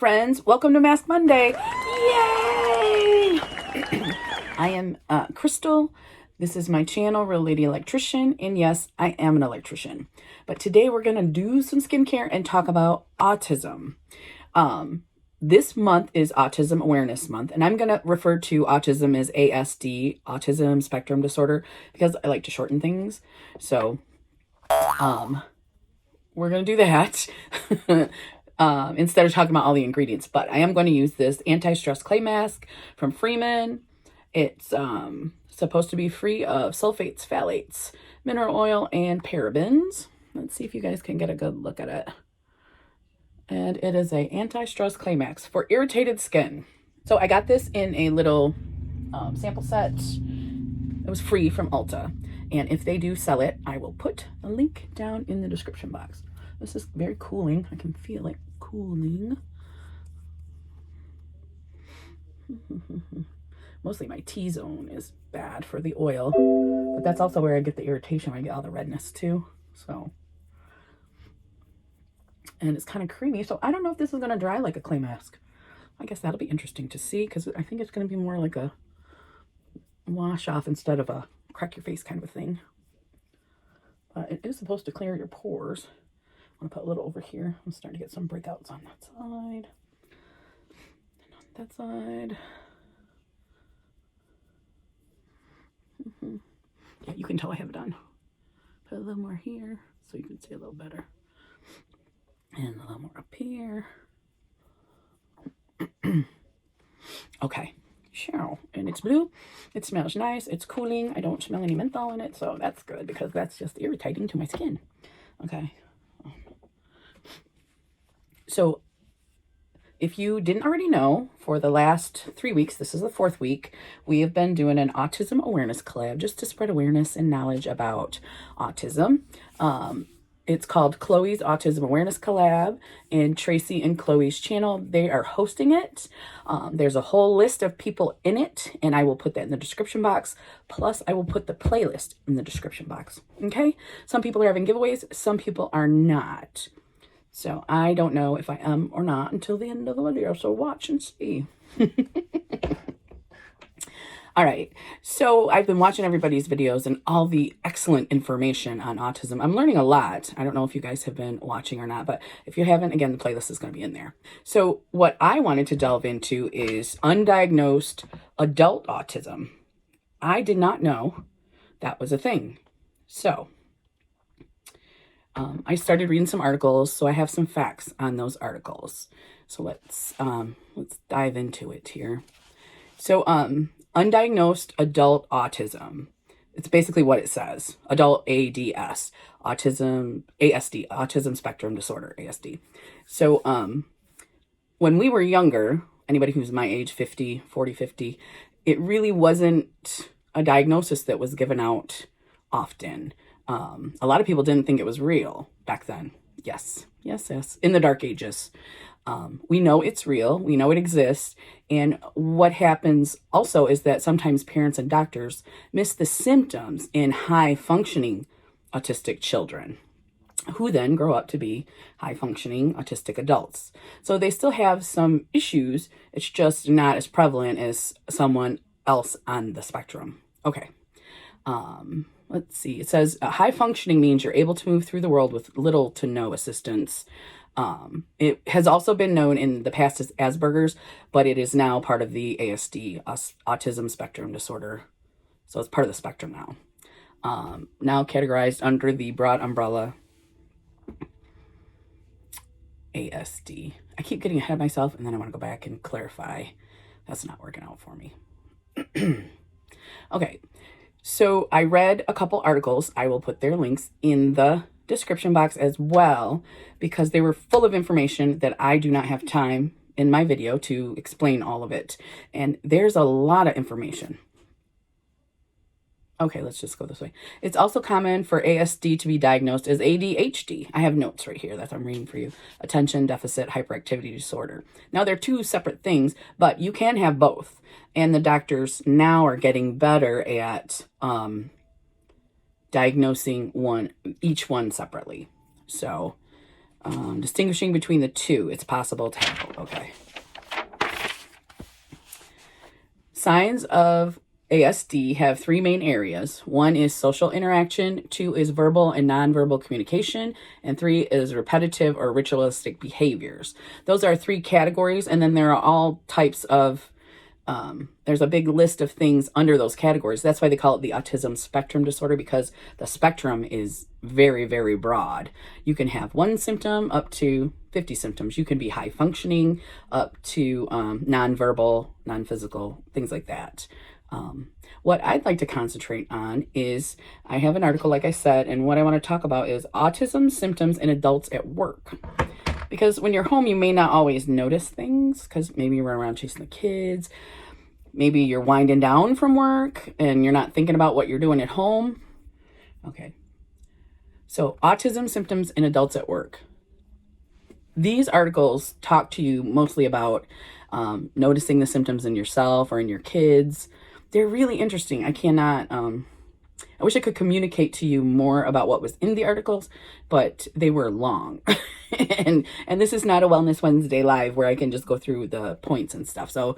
Friends, welcome to Mask Monday. Yay! I am Crystal. This is my channel, RealLady Electrician, and yes, I am an electrician. But today we're going to do some skincare and talk about autism. This month is Autism Awareness Month, and I'm going to refer to autism as ASD, Autism Spectrum Disorder, because I like to shorten things. So, we're going to do that. Instead of talking about all the ingredients. But I am going to use this anti-stress clay mask from Freeman. It's supposed to be free of sulfates, phthalates, mineral oil, and parabens. Let's see if you guys can get a good look at it. And it is a anti-stress clay mask for irritated skin. So I got this in a little sample set. It was free from Ulta. And if they do sell it, I will put a link down in the description box. This is very cooling. I can feel it cooling. Mostly my T-zone is bad for the oil, but that's also where I get the irritation, where I get all the redness too. So, and it's kind of creamy. So I don't know if this is going to dry like a clay mask. I guess that'll be interesting to see, because I think it's going to be more like a wash off instead of a crack your face kind of a thing. It is supposed to clear your pores. I'm going to put a little over here. I'm starting to get some breakouts on that side. And on that side. Yeah, you can tell I have it on. Put a little more here so you can see a little better. And a little more up here. Okay. Sure. And it's blue. It smells nice. It's cooling. I don't smell any menthol in it, so that's good, because that's just irritating to my skin. Okay. So if you didn't already know, for the last 3 weeks, this is the 4th week, we have been doing an autism awareness collab just to spread awareness and knowledge about autism. It's called Chloe's Autism Awareness Collab, and Tracy and Chloe's channel, they are hosting it. There's a whole list of people in it, and I will put that in the description box. Plus, I will put the playlist in the description box. Okay? Some people are having giveaways, some people are not. So I don't know if I am or not until the end of the video. So watch and see. All right. So I've been watching everybody's videos and all the excellent information on autism. I'm learning a lot. I don't know if you guys have been watching or not, but if you haven't, again, the playlist is going to be in there. So what I wanted to delve into is undiagnosed adult autism. I did not know that was a thing. So I started reading some articles, so I have some facts on those articles. So let's dive into it here. So undiagnosed adult autism. It's basically what it says. Adult ADS, autism, ASD, autism spectrum disorder, ASD. So when we were younger, anybody who's my age, 50, it really wasn't a diagnosis that was given out often. A lot of people didn't think it was real back then. Yes. In the dark ages. We know it's real. We know it exists. And what happens also is that sometimes parents and doctors miss the symptoms in high-functioning autistic children, who then grow up to be high-functioning autistic adults. So they still have some issues. It's just not as prevalent as someone else on the spectrum. Okay. Let's see. It says high functioning means you're able to move through the world with little to no assistance. It has also been known in the past as Asperger's, but it is now part of the ASD, Autism Spectrum Disorder. So it's part of the spectrum now. Now categorized under the broad umbrella ASD. I keep getting ahead of myself, and then I want to go back and clarify. That's not working out for me. Okay. So I read a couple articles. I will put their links in the description box as well, because they were full of information that I do not have time in my video to explain all of it. And there's a lot of information. Okay, let's just go this way. It's also common for ASD to be diagnosed as ADHD. I have notes right here that I'm reading for you. Attention Deficit Hyperactivity Disorder. Now, they're two separate things, but you can have both. And the doctors now are getting better at diagnosing each one separately. So Distinguishing between the two, it's possible to have, okay. Signs of ASD have three main areas. One is social interaction, two is verbal and nonverbal communication, and three is repetitive or ritualistic behaviors. Those are three categories, and then there are all types of, there's a big list of things under those categories. That's why they call it the autism spectrum disorder, because the spectrum is very, very broad. You can have one symptom up to 50 symptoms. You can be high functioning up to nonverbal, non-physical, things like that. What I'd like to concentrate on is, I have an article, like I said, and what I want to talk about is autism symptoms in adults at work. Because when you're home, you may not always notice things, because maybe you run around chasing the kids. Maybe you're winding down from work and you're not thinking about what you're doing at home. Okay. So autism symptoms in adults at work. These articles talk to you mostly about noticing the symptoms in yourself or in your kids. They're really interesting. I cannot, I wish I could communicate to you more about what was in the articles, but they were long. and this is not a Wellness Wednesday live where I can just go through the points and stuff. So,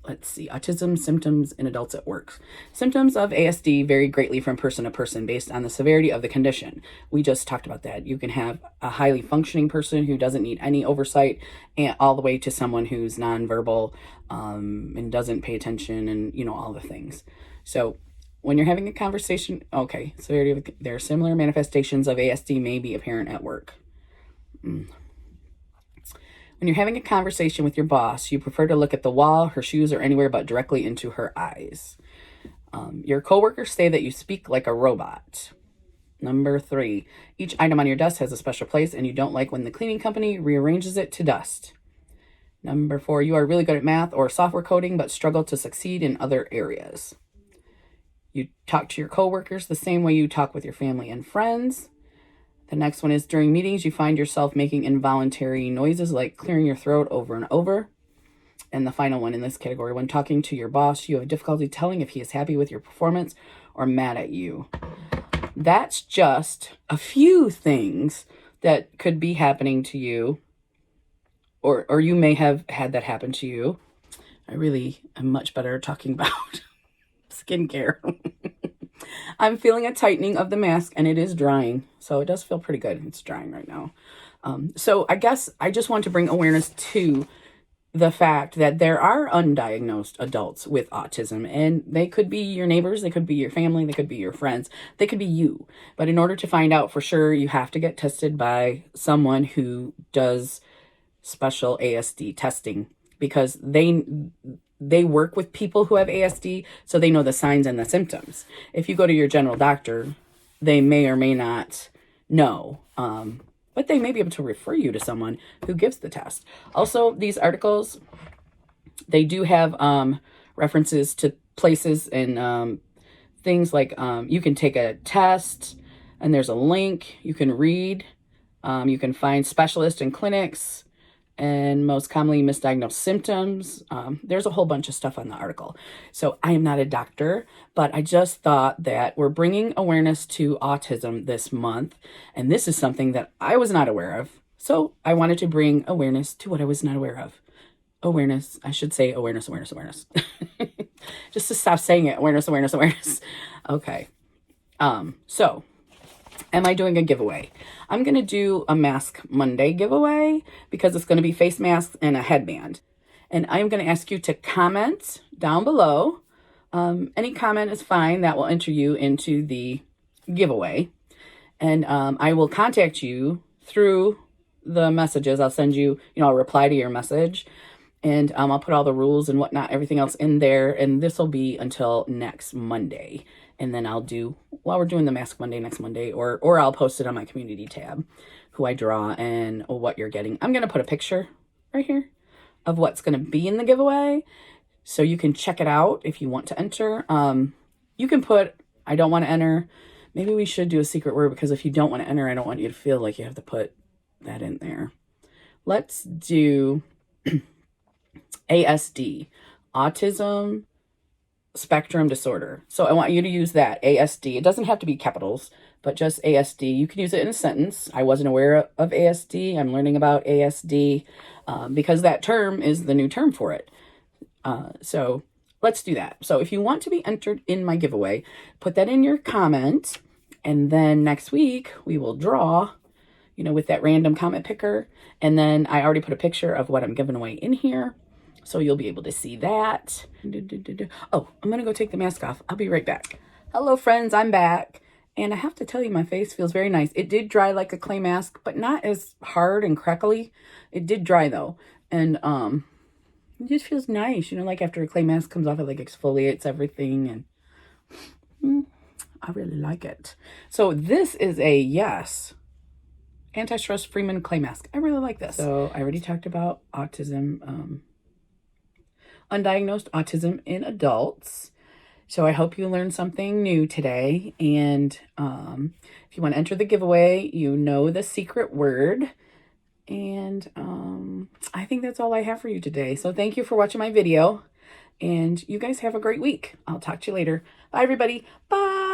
let's see, autism symptoms in adults at work. Symptoms of ASD vary greatly from person to person based on the severity of the condition. We just talked about that. You can have a highly functioning person who doesn't need any oversight, and all the way to someone who's nonverbal and doesn't pay attention, and all the things. So when you're having a conversation, okay, severity of, there are similar manifestations of ASD may be apparent at work. When you're having a conversation with your boss, you prefer to look at the wall, her shoes, or anywhere but directly into her eyes. Your coworkers say that you speak like a robot. Number 3, each item on your desk has a special place and you don't like when the cleaning company rearranges it to dust. Number 4, you are really good at math or software coding but struggle to succeed in other areas. You talk to your coworkers the same way you talk with your family and friends. The next one is, during meetings, you find yourself making involuntary noises like clearing your throat over and over. And the final one in this category, when talking to your boss, you have difficulty telling if he is happy with your performance or mad at you. That's just a few things that could be happening to you, or you may have had that happen to you. I really am much better at talking about skincare. I'm feeling a tightening of the mask and it is drying. So it does feel pretty good. It's drying right now. So I guess I just want to bring awareness to the fact that there are undiagnosed adults with autism, and they could be your neighbors, they could be your family, they could be your friends, they could be you. But in order to find out for sure, you have to get tested by someone who does special ASD testing, because they work with people who have ASD, so they know the signs and the symptoms. If you go to your general doctor, they may or may not know, but they may be able to refer you to someone who gives the test. Also, these articles, they do have references to places and things like you can take a test, and there's a link you can read. You can find specialists and clinics, and most commonly misdiagnosed symptoms. There's a whole bunch of stuff on the article. So I am not a doctor, but I just thought that we're bringing awareness to autism this month. And this is something that I was not aware of. So I wanted to bring awareness to what I was not aware of. Awareness. I should say awareness, awareness, awareness. Just to stop saying it. Awareness, awareness, awareness. Okay. So am I doing a giveaway? I'm going to do a Mask Monday giveaway because it's going to be face masks and a headband. And I'm going to ask you to comment down below. Any comment is fine. That will enter you into the giveaway. And I will contact you through the messages. I'll send you, I'll reply to your message. And I'll put all the rules and whatnot, everything else in there. And this will be until next Monday. And then I'll do, while we're doing the Mask Monday next Monday, or I'll post it on my community tab, who I draw and what you're getting. I'm going to put a picture right here of what's going to be in the giveaway, so you can check it out if you want to enter. You can put, I don't want to enter. Maybe we should do a secret word, because if you don't want to enter, I don't want you to feel like you have to put that in there. Let's do ASD, Autism Spectrum Disorder. So I want you to use that, ASD. It doesn't have to be capitals, but just ASD. You can use it in a sentence. I wasn't aware of ASD. I'm learning about ASD because that term is the new term for it. So let's do that. So if you want to be entered in my giveaway, put that in your comment. And then next week we will draw, you know, with that random comment picker. And then I already put a picture of what I'm giving away in here. So you'll be able to see that. Oh, I'm going to go take the mask off. I'll be right back. Hello, friends. I'm back. And I have to tell you, my face feels very nice. It did dry like a clay mask, but not as hard and crackly. It did dry, though. And it just feels nice. You know, like after a clay mask comes off, it like exfoliates everything. And I really like it. So this is a yes. Anti-stress Freeman clay mask. I really like this. So I already talked about autism, undiagnosed autism in adults. So I hope you learned something new today. And if you want to enter the giveaway, you know the secret word. And I think that's all I have for you today. So thank you for watching my video. And you guys have a great week. I'll talk to you later. Bye, everybody. Bye.